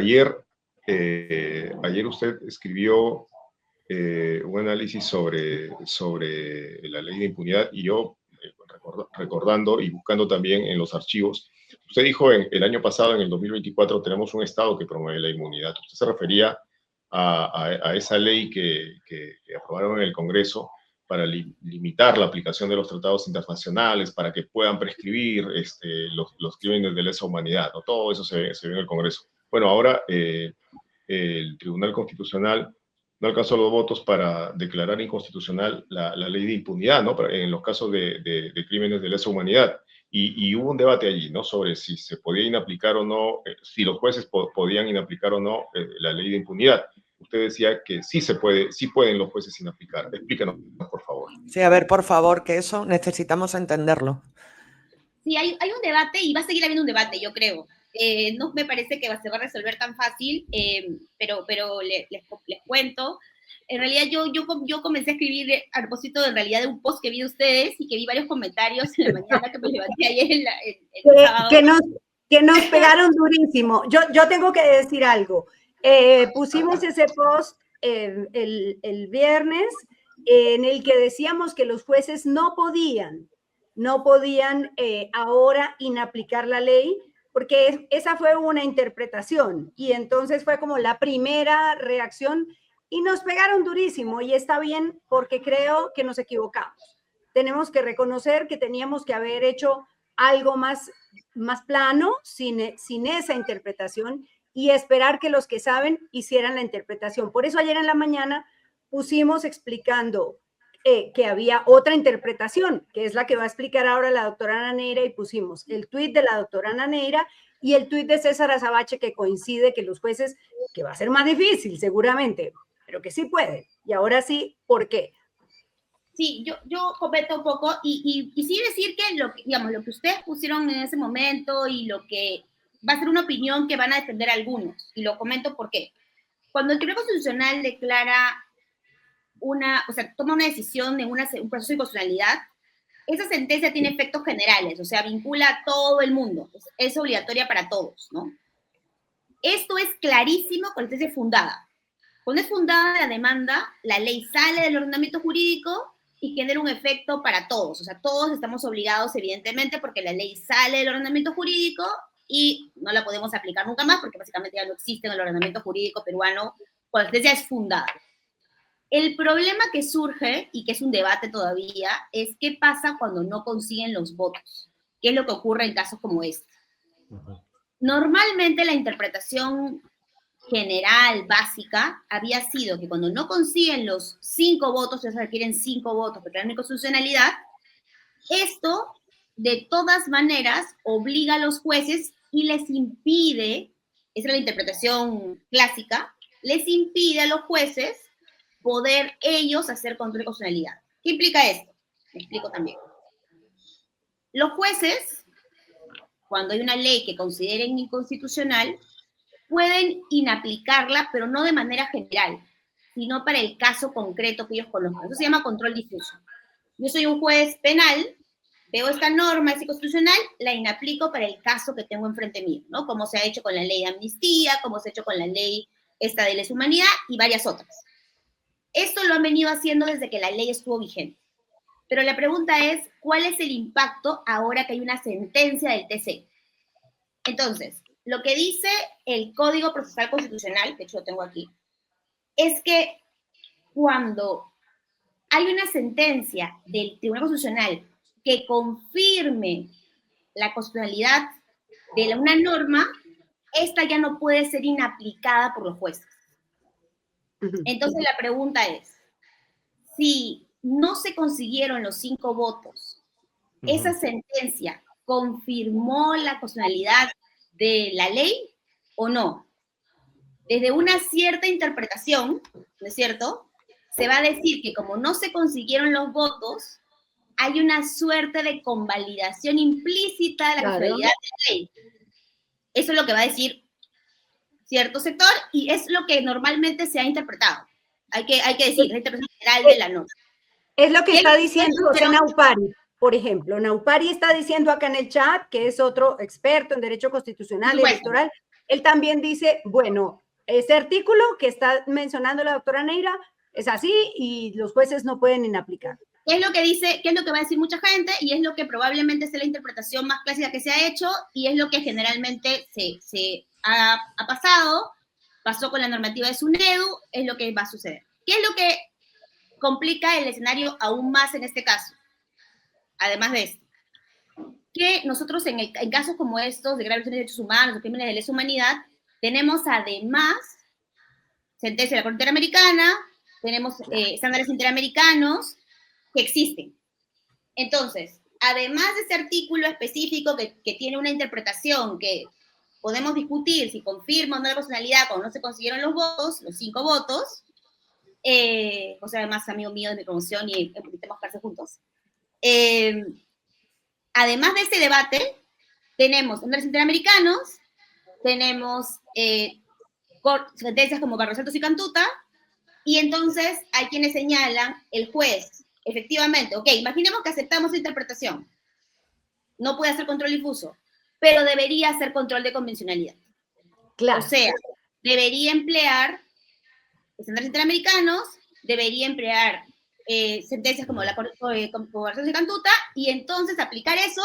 ayer usted escribió un análisis sobre la ley de impunidad y yo, recordando y buscando también en los archivos, usted dijo el año pasado, en el 2024, tenemos un Estado que promueve la inmunidad. Usted se refería a esa ley que aprobaron en el Congreso para limitar la aplicación de los tratados internacionales, para que puedan prescribir los crímenes de lesa humanidad, ¿no? Todo eso se ve en el Congreso. Bueno, ahora el Tribunal Constitucional no alcanzó los votos para declarar inconstitucional la ley de impunidad, ¿no? En los casos de crímenes de lesa humanidad. Y hubo un debate allí, ¿no? Sobre si se podía inaplicar o no, si los jueces podían inaplicar o no la ley de impunidad. Usted decía que sí se puede, sí pueden los jueces inaplicar. Explícanos, por favor. Sí, a ver, por favor, que eso necesitamos entenderlo. Sí, hay un debate y va a seguir habiendo un debate, yo creo. No me parece que se va a resolver tan fácil, pero les cuento. En realidad yo comencé a escribir a propósito en realidad de un post que vi de ustedes y que vi varios comentarios en la mañana que me levanté ayer el sábado. Que nos pegaron durísimo. Yo tengo que decir algo. Pusimos ese post el viernes en el que decíamos que los jueces no podían ahora inaplicar la ley, porque esa fue una interpretación y entonces fue como la primera reacción y nos pegaron durísimo y está bien porque creo que nos equivocamos. Tenemos que reconocer que teníamos que haber hecho algo más plano sin esa interpretación y esperar que los que saben hicieran la interpretación. Por eso ayer en la mañana pusimos explicando que había otra interpretación, que es la que va a explicar ahora la doctora Ana Neira, y pusimos el tuit de la doctora Ana Neira y el tuit de César Azabache, que coincide que los jueces, que va a ser más difícil seguramente, pero que sí pueden. Y ahora sí, ¿por qué? Sí, yo comento un poco y sí decir que lo que ustedes pusieron en ese momento y lo que va a ser una opinión que van a defender algunos, y lo comento por qué. Cuando el Tribunal Constitucional declara toma una decisión en un proceso de constitucionalidad, esa sentencia tiene efectos generales, o sea, vincula a todo el mundo, es obligatoria para todos, ¿no? Esto es clarísimo cuando es fundada. Cuando es fundada la demanda, la ley sale del ordenamiento jurídico y genera un efecto para todos, o sea, todos estamos obligados, evidentemente, porque la ley sale del ordenamiento jurídico y no la podemos aplicar nunca más, porque básicamente ya no existe en el ordenamiento jurídico peruano cuando la sentencia es fundada. El problema que surge, y que es un debate todavía, es qué pasa cuando no consiguen los votos. ¿Qué es lo que ocurre en casos como este? Normalmente la interpretación general, básica, había sido que cuando no consiguen los 5 votos, ya se requieren 5 votos para la inconstitucionalidad, esto, de todas maneras, obliga a los jueces y les impide, esa es la interpretación clásica, les impide a los jueces poder ellos hacer control de constitucionalidad. ¿Qué implica esto? Me explico también. Los jueces, cuando hay una ley que consideren inconstitucional, pueden inaplicarla, pero no de manera general, sino para el caso concreto que ellos conozcan. Eso se llama control difuso. Yo soy un juez penal, veo esta norma, es inconstitucional, la inaplico para el caso que tengo enfrente mío, ¿no? Como se ha hecho con la ley de amnistía, como se ha hecho con la ley esta de lesa humanidad y varias otras. Esto lo han venido haciendo desde que la ley estuvo vigente. Pero la pregunta es, ¿cuál es el impacto ahora que hay una sentencia del TC? Entonces, lo que dice el Código Procesal Constitucional, de hecho lo tengo aquí, es que cuando hay una sentencia del Tribunal Constitucional que confirme la constitucionalidad de una norma, esta ya no puede ser inaplicada por los jueces. Entonces la pregunta es, si no se consiguieron los 5 votos, ¿esa sentencia confirmó la constitucionalidad de la ley o no? Desde una cierta interpretación, ¿no es cierto?, se va a decir que como no se consiguieron los votos, hay una suerte de convalidación implícita de la constitucionalidad de la ley. Eso es lo que va a decir cierto sector y es lo que normalmente se ha interpretado. Hay que decir, la interpretación general de la norma. Es lo que está diciendo José Naupari, por ejemplo. Naupari está diciendo acá en el chat, que es otro experto en derecho constitucional y electoral, él también dice, bueno, ese artículo que está mencionando la doctora Neira es así y los jueces no pueden inaplicar. ¿Qué es lo que dice, qué es lo que va a decir mucha gente? Y es lo que probablemente es la interpretación más clásica que se ha hecho y es lo que generalmente se ha pasado, pasó con la normativa de SUNEDU, es lo que va a suceder. ¿Qué es lo que complica el escenario aún más en este caso? Además de esto, que nosotros en casos como estos de graves derechos humanos, de crímenes de lesa humanidad, tenemos además sentencia de la Corte Interamericana, tenemos estándares interamericanos que existen. Entonces, además de ese artículo específico que tiene una interpretación que podemos discutir si confirma o no la constitucionalidad cuando no se consiguieron los votos, los 5 votos, José además amigo mío de mi promoción y tenemos que hacer juntos. Además de este debate, tenemos estándares interamericanos, tenemos sentencias como Barros Altos y Cantuta, y entonces hay quienes señalan, el juez, efectivamente, ok, imaginemos que aceptamos esa interpretación, no puede hacer control difuso, pero debería hacer control de convencionalidad. Claro. O sea, debería emplear estándares interamericanos, debería emplear sentencias como la Barros Altos y Cantuta, y entonces aplicar eso,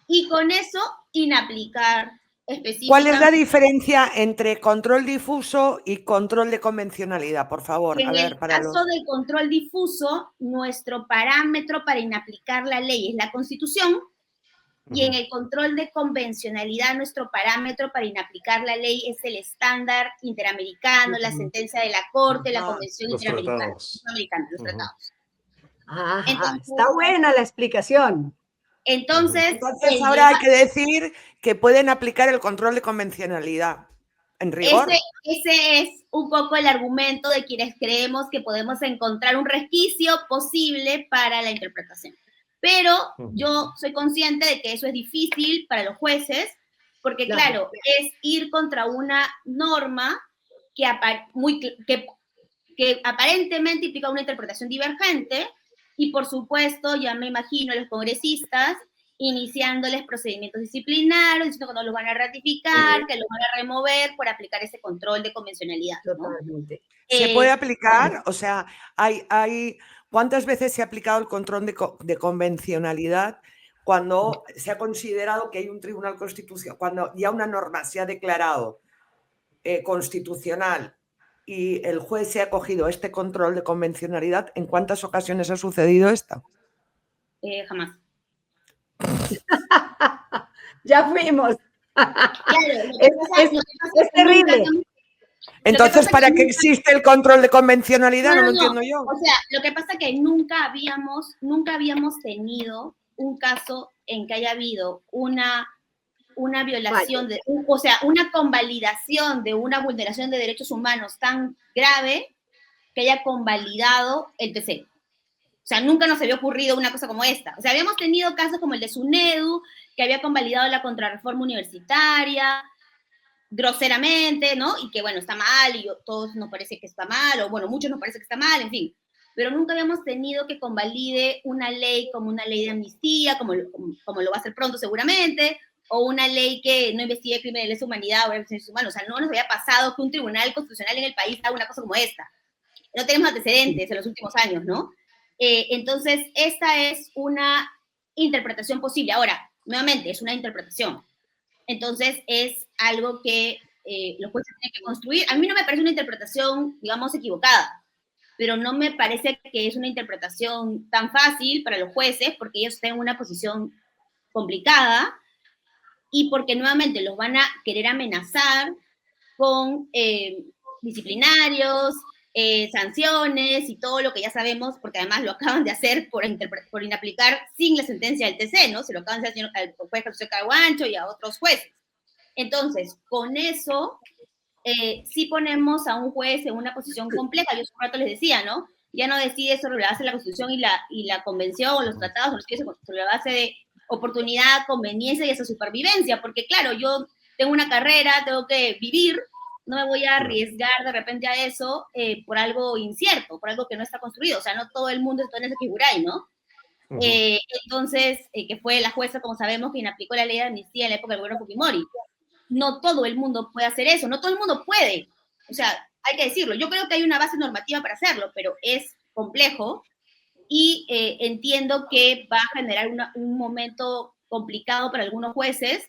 y con eso inaplicar específicamente. ¿Cuál es la diferencia entre control difuso y control de convencionalidad, por favor? En el caso del control difuso, nuestro parámetro para inaplicar la ley es la Constitución, y en el control de convencionalidad, nuestro parámetro para inaplicar la ley es el estándar interamericano, la sentencia de la Corte, la Convención Interamericana, los tratados. Entonces, está buena la explicación. Entonces ahora hay que decir que pueden aplicar el control de convencionalidad, en rigor. Ese es un poco el argumento de quienes creemos que podemos encontrar un resquicio posible para la interpretación. Pero yo soy consciente de que eso es difícil para los jueces, porque claro, es ir contra una norma que aparentemente implica una interpretación divergente, y por supuesto, ya me imagino a los congresistas iniciándoles procedimientos disciplinarios, diciendo que no los van a ratificar, que los van a remover por aplicar ese control de convencionalidad, ¿no? Totalmente. ¿Se puede aplicar? O sea, ¿cuántas veces se ha aplicado el control de convencionalidad cuando se ha considerado que hay un tribunal constitucional, cuando ya una norma se ha declarado constitucional y el juez se ha cogido este control de convencionalidad? ¿En cuántas ocasiones ha sucedido esto? Jamás. Ya fuimos. Claro, es terrible. Entonces, ¿para qué existe el control de convencionalidad? No lo entiendo yo. O sea, lo que pasa es que nunca habíamos tenido un caso en que haya habido una violación, o sea, una convalidación de una vulneración de derechos humanos tan grave que haya convalidado el TC. O sea, nunca nos había ocurrido una cosa como esta. O sea, habíamos tenido casos como el de SUNEDU, que había convalidado la contrarreforma universitaria, groseramente, ¿no? Y que, bueno, está mal, y todos nos parece que está mal, o bueno, muchos nos parece que está mal, en fin. Pero nunca habíamos tenido que convalide una ley como una ley de amnistía, como lo va a hacer pronto seguramente, o una ley que no investigue crímenes de lesa humanidad o derechos humanos. O sea, no nos había pasado que un tribunal constitucional en el país haga una cosa como esta. No tenemos antecedentes en los últimos años, ¿no? Entonces, esta es una interpretación posible. Ahora, nuevamente, es una interpretación. Entonces, es algo que los jueces tienen que construir. A mí no me parece una interpretación, digamos, equivocada, pero no me parece que es una interpretación tan fácil para los jueces, porque ellos están en una posición complicada, y porque nuevamente los van a querer amenazar con disciplinarios, sanciones y todo lo que ya sabemos, porque además lo acaban de hacer por inaplicar sin la sentencia del TC, ¿no? Se lo acaban de hacer al juez José Caguancho y a otros jueces. Entonces, con eso, sí ponemos a un juez en una posición compleja. Yo hace un rato les decía, ¿no? Ya no decide sobre la base de la Constitución y la Convención, o los tratados, o sobre la base de oportunidad, conveniencia y esa supervivencia, porque claro, yo tengo una carrera, tengo que vivir, no me voy a arriesgar de repente a eso por algo incierto, por algo que no está construido. O sea, no todo el mundo está en ese figuray, ¿no? Entonces, que fue la jueza, como sabemos, quien aplicó la ley de amnistía en la época del gobierno Fujimori. no todo el mundo puede hacer eso, no todo el mundo puede. O sea, hay que decirlo. Yo creo que hay una base normativa para hacerlo, pero es complejo y entiendo que va a generar un momento complicado para algunos jueces